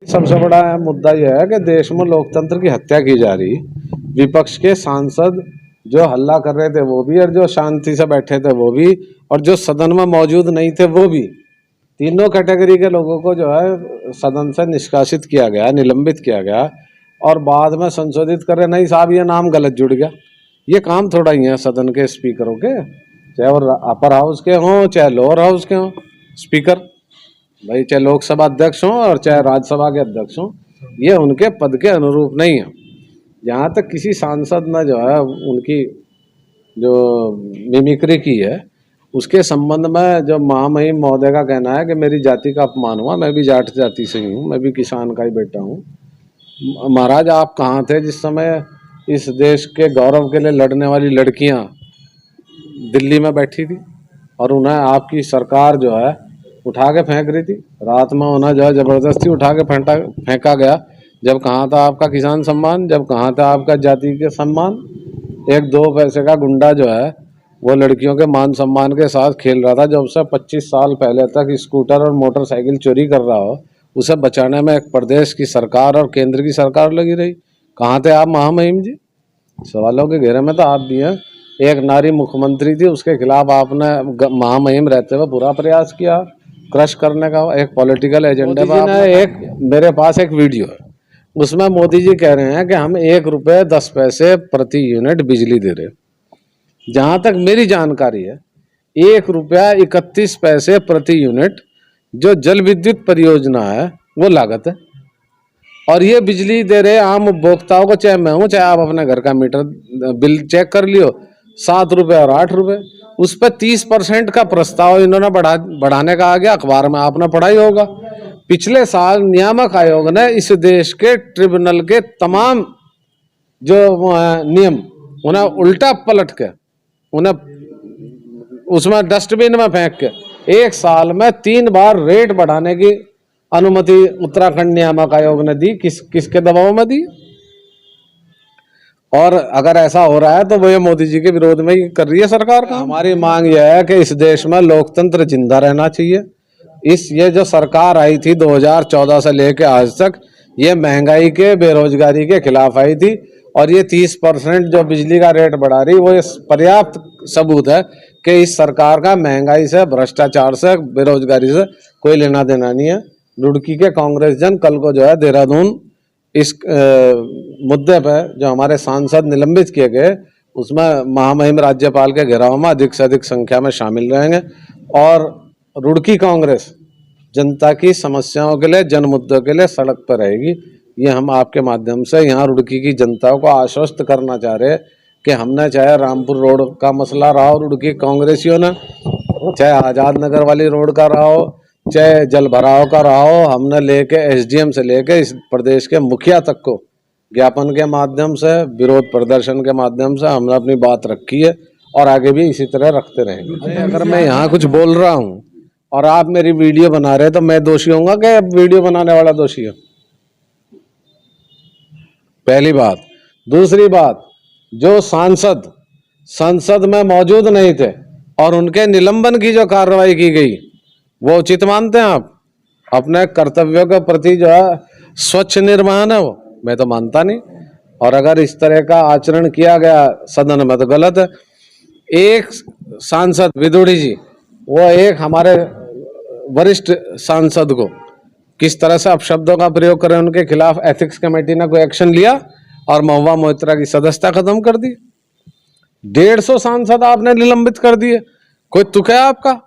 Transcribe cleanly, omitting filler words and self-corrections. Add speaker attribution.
Speaker 1: सबसे बड़ा मुद्दा यह है कि देश में लोकतंत्र की हत्या की जा रही। विपक्ष के सांसद जो हल्ला कर रहे थे वो भी, और जो शांति से बैठे थे वो भी, और जो सदन में मौजूद नहीं थे वो भी, तीनों कैटेगरी के लोगों को जो है सदन से निष्कासित किया गया, निलंबित किया गया, और बाद में संशोधित कर रहे नहीं साहब ये नाम गलत जुड़ गया। ये काम थोड़ा ही है सदन के स्पीकरों के, चाहे वो अपर हाउस के हों चाहे लोअर हाउस के हों स्पीकर, भाई चाहे लोकसभा अध्यक्ष हों और चाहे राज्यसभा के अध्यक्ष हों, ये उनके पद के अनुरूप नहीं है। जहाँ तक किसी सांसद ने जो है उनकी जो मिमिक्री की है उसके संबंध में जो महामहिम महोदय का कहना है कि मेरी जाति का अपमान हुआ, मैं भी जाट जाति से ही हूँ, मैं भी किसान का ही बेटा हूँ। महाराज आप कहाँ थे जिस समय इस देश के गौरव के लिए लड़ने वाली लड़कियाँ दिल्ली में बैठी थी और उन्हें आपकी सरकार जो है उठा के फेंक रही थी, रात में उन्हें जो है जबरदस्ती उठा के फेंका गया। जब कहाँ था आपका किसान सम्मान, जब कहाँ था आपका जाति के सम्मान। एक 2 पैसे का गुंडा जो है वो लड़कियों के मान सम्मान के साथ खेल रहा था, जब से 25 साल पहले तक स्कूटर और मोटरसाइकिल चोरी कर रहा हो, उसे बचाने में एक प्रदेश की सरकार और केंद्र की सरकार लगी रही। कहाँ थे आप महामहिम जी? सवालों के घेरे में तो आप भी हैं। एक नारी मुख्यमंत्री थी, उसके खिलाफ आपने महामहिम रहते हुए पूरा प्रयास किया क्रश करने का, एक पॉलिटिकल एजेंडे पर। एक मेरे पास एक वीडियो है, उसमें मोदी जी कह रहे हैं कि हम 1 रुपये 10 पैसे प्रति यूनिट बिजली दे रहे हैं। जहाँ तक मेरी जानकारी है 1 रुपया 31 पैसे प्रति यूनिट जो जल विद्युत परियोजना है वो लागत है, और ये बिजली दे रहे आम उपभोक्ताओं को, चाहे मैं हूँ चाहे आप अपने घर का मीटर बिल चेक कर लियो, 7 रुपये और 8 रुपये। उस पर 30% का प्रस्ताव इन्होंने बढ़ाने का आ गया, अखबार में आपने पढ़ा ही होगा। पिछले साल नियामक आयोग ने इस देश के ट्रिब्यूनल के तमाम जो नियम उन्हें उल्टा पलट के उन्हें उसमें डस्टबिन में फेंक के 1 साल में 3 बार रेट बढ़ाने की अनुमति उत्तराखंड नियामक आयोग ने दी। किसके दबाव में दी? और अगर ऐसा हो रहा है तो वो ये मोदी जी के विरोध में ही कर रही है सरकार का। हमारी मांग यह है कि इस देश में लोकतंत्र जिंदा रहना चाहिए। ये जो सरकार आई थी 2014 से लेकर आज तक, ये महंगाई के, बेरोजगारी के खिलाफ आई थी, और ये 30% जो बिजली का रेट बढ़ा रही, वो ये पर्याप्त सबूत है कि इस सरकार का महंगाई से, भ्रष्टाचार से, बेरोजगारी से कोई लेना देना नहीं है। रुड़की के कांग्रेस जन कल को जो है देहरादून इस मुद्दे पर जो हमारे सांसद निलंबित किए गए उसमें महामहिम राज्यपाल के घेराव में अधिक से अधिक संख्या में शामिल रहेंगे, और रुड़की कांग्रेस जनता की समस्याओं के लिए, जन मुद्दों के लिए सड़क पर रहेगी। ये हम आपके माध्यम से यहाँ रुड़की की जनता को आश्वस्त करना चाह रहे हैं कि हमने, चाहे रामपुर रोड का मसला रहा हो रुड़की कांग्रेसियों ने, चाहे आज़ाद नगर वाली रोड का रहा हो, चाहे जल भराव का रहा हो, हमने लेके SDM से लेके इस प्रदेश के मुखिया तक को ज्ञापन के माध्यम से, विरोध प्रदर्शन के माध्यम से हमने अपनी बात रखी है, और आगे भी इसी तरह रखते रहेंगे। अगर मैं यहाँ कुछ बोल रहा हूँ और आप मेरी वीडियो बना रहे तो मैं दोषी होऊंगा कि वीडियो बनाने वाला दोषी है? पहली बात। दूसरी बात, जो सांसद संसद में मौजूद नहीं थे और उनके निलंबन की जो कार्रवाई की गई वो उचित मानते हैं आप? अपने कर्तव्यों के प्रति जो है स्वच्छ निर्वहन है वो? मैं तो मानता नहीं। और अगर इस तरह का आचरण किया गया सदन में तो गलत है। एक सांसद विदुड़ी जी, वो एक हमारे वरिष्ठ सांसद को किस तरह से अपशब्दों का प्रयोग करें, उनके खिलाफ एथिक्स कमेटी ने कोई एक्शन लिया और महुआ मोइत्रा की सदस्यता खत्म कर दी। 150 सांसद आपने निलंबित कर दिए, कोई तुक है आपका?